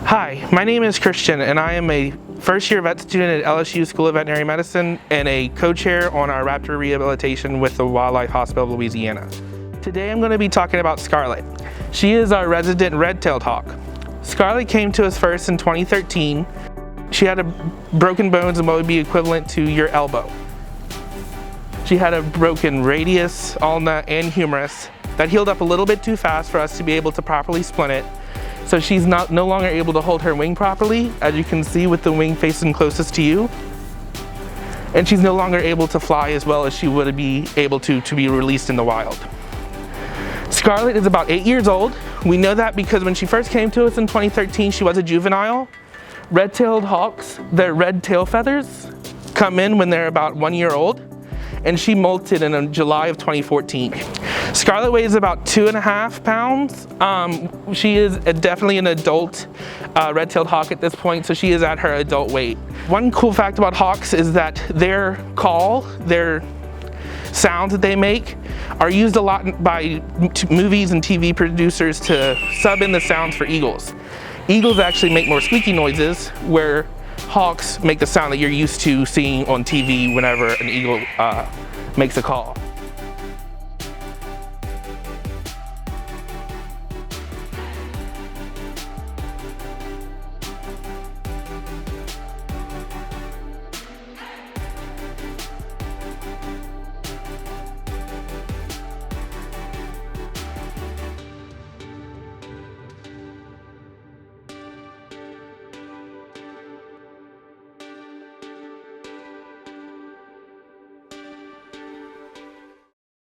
Hi, my name is Christian and I am a first-year vet student at LSU School of Veterinary Medicine and a co-chair on our raptor rehabilitation with the Wildlife Hospital of Louisiana. Today I'm going to be talking about Scarlett. She is our resident red-tailed hawk. Scarlett came to us first in 2013. She had broken bones and what would be equivalent to your elbow. She had a broken radius, ulna, and humerus that healed up a little bit too fast for us to be able to properly splint it. So she's no longer able to hold her wing properly, as you can see with the wing facing closest to you. And she's no longer able to fly as well as she would be able to be released in the wild. Scarlett is about 8 years old. We know that because when she first came to us in 2013, she was a juvenile. Red-tailed hawks, their red tail feathers come in when they're about 1 year old, and she molted in July of 2014. Scarlett weighs about 2.5 pounds. She is definitely an adult red-tailed hawk at this point, so she is at her adult weight. One cool fact about hawks is that their call, their sounds that they make, are used a lot by movies and TV producers to sub in the sounds for eagles. Eagles actually make more squeaky noises, where hawks make the sound that you're used to seeing on TV whenever an eagle makes a call.